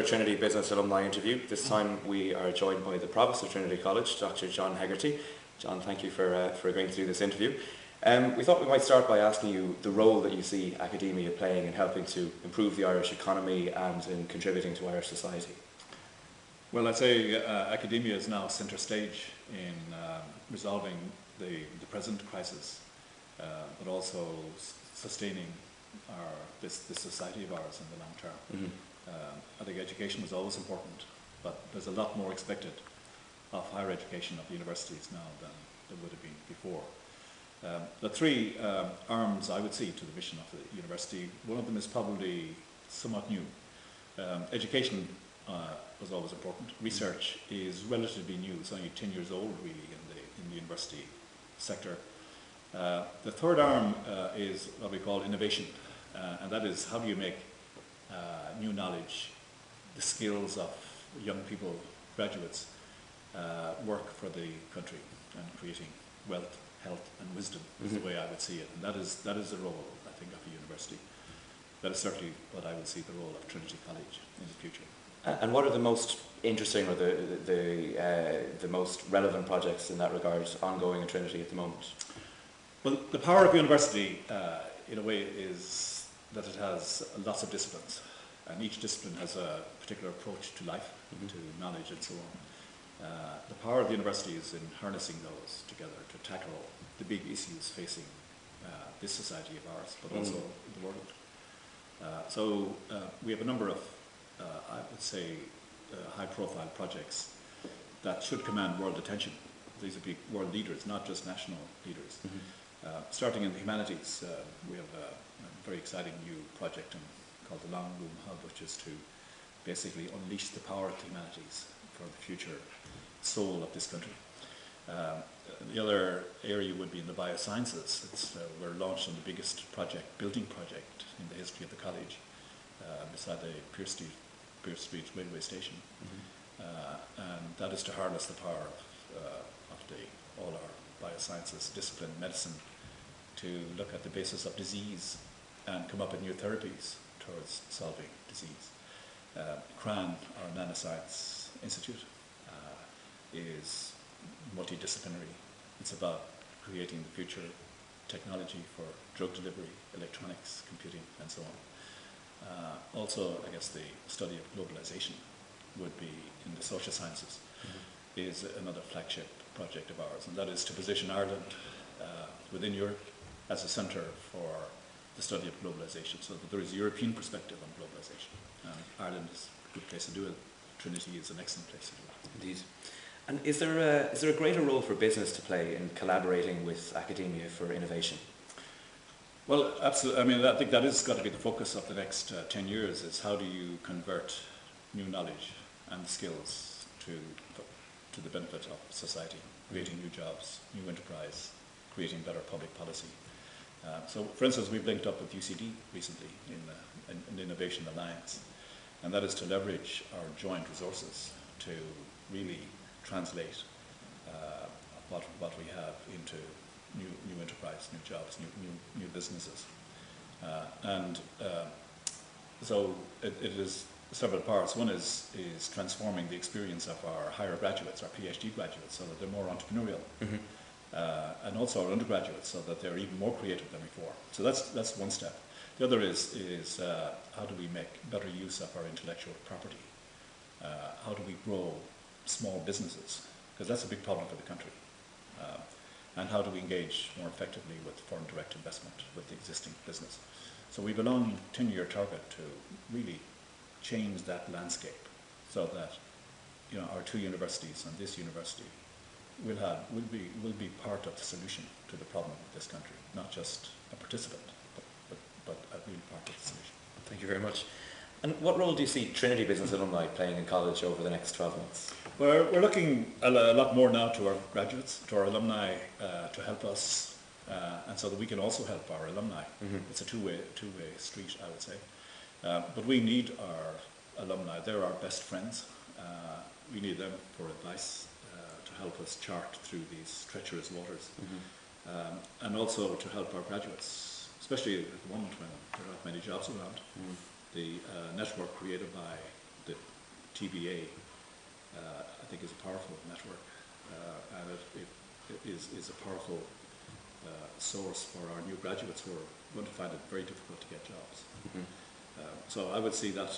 Trinity Business Alumni interview. This time we are joined by the Provost of Trinity College, Dr. John Hegarty. John, thank you for agreeing to do this interview. We thought we might start by asking you the role that you see academia playing in helping to improve the Irish economy and in contributing to Irish society. Well, I'd say academia is now centre stage in resolving the present crisis, but also sustaining this society of ours in the long term. Mm-hmm. I think education was always important, but there's a lot more expected of higher education of the universities now than there would have been before. The three arms I would see to the mission of the university, one of them is probably somewhat new. Education was always important. Research is relatively new. It's only 10 years old really in the university sector. The third arm is what we call innovation, and that is how do you make new knowledge, the skills of young people, graduates, work for the country and creating wealth, health and wisdom is the way I would see it. And that is the role, I think, of a university. That is certainly what I would see the role of Trinity College in the future. And what are the most interesting or the most relevant projects in that regard ongoing in Trinity at the moment? Well, the power of a university, in a way, is that it has lots of disciplines. And each discipline has a particular approach to life, to knowledge and so on. The power of the university is in harnessing those together to tackle the big issues facing this society of ours, but also the world. So we have a number of, I would say, high-profile projects that should command world attention. These would be world leaders, not just national leaders. Starting in the humanities, we have a very exciting new project called the Long Room Hub, which is to basically unleash the power of the humanities for the future soul of this country. The other area would be in the biosciences. We're launched on the biggest building project in the history of the college, beside the Pierce Street railway station. And that is to harness the power of all our biosciences discipline, medicine, to look at the basis of disease and come up with new therapies towards solving disease. CRAN, our Nanoscience Institute, is multidisciplinary. It's about creating the future technology for drug delivery, electronics, computing, and so on. Also, I guess the study of globalization would be in the social sciences, is another flagship project of ours, and that is to position Ireland within Europe as a centre for the study of globalization, so that there is a European perspective on globalization. Ireland is a good place to do it. Trinity is an excellent place to do it. Indeed. And is there a greater role for business to play in collaborating with academia for innovation? Well, absolutely. I mean, I think that has got to be the focus of the next 10 years, is how do you convert new knowledge and skills to the benefit of society, creating new jobs, new enterprise, creating better public policy. So, for instance, we've linked up with UCD recently in the Innovation Alliance, and that is to leverage our joint resources to really translate what we have into new enterprise, new jobs, new businesses. So it is several parts. One is transforming the experience of our higher graduates, our PhD graduates, so that they're more entrepreneurial. And also our undergraduates, so that they're even more creative than before. So that's one step. The other is how do we make better use of our intellectual property? How do we grow small businesses? Because that's a big problem for the country. And how do we engage more effectively with foreign direct investment with the existing business? So we have a long 10-year target to really change that landscape, so that our two universities and this university will be part of the solution to the problem of this country, not just a participant, but a real part of the solution. Thank you very much. And what role do you see Trinity Business Alumni playing in college over the next 12 months? Well, we're looking a lot more now to our graduates, to our alumni, to help us, and so that we can also help our alumni. It's a two-way street, I would say. But we need our alumni. They're our best friends. We need them for advice, to help us chart through these treacherous waters, and also to help our graduates, especially at the moment when there aren't many jobs around. The network created by the TBA, I think is a powerful network, and it is a powerful source for our new graduates who are going to find it very difficult to get jobs. Mm-hmm. So I would see that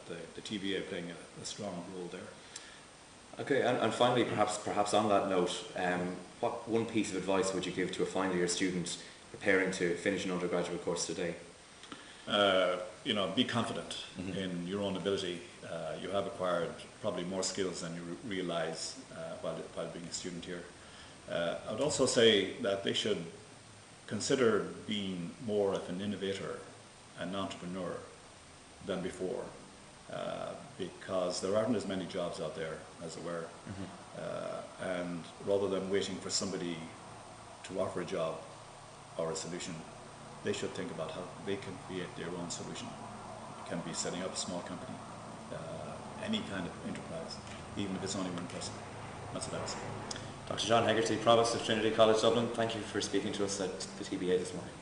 the TBA playing a strong role there. Okay, and finally, perhaps on that note, what one piece of advice would you give to a final year student preparing to finish an undergraduate course today? Be confident in your own ability. You have acquired probably more skills than you realise while being a student here. I would also say that they should consider being more of an innovator and entrepreneur than before, because there aren't as many jobs out there as there were. And rather than waiting for somebody to offer a job or a solution, they should think about how they can create their own solution. It can be setting up a small company, any kind of enterprise, even if it's only one person. That's what I would say. Dr. John Hegarty, Provost of Trinity College Dublin, thank you for speaking to us at the TBA this morning.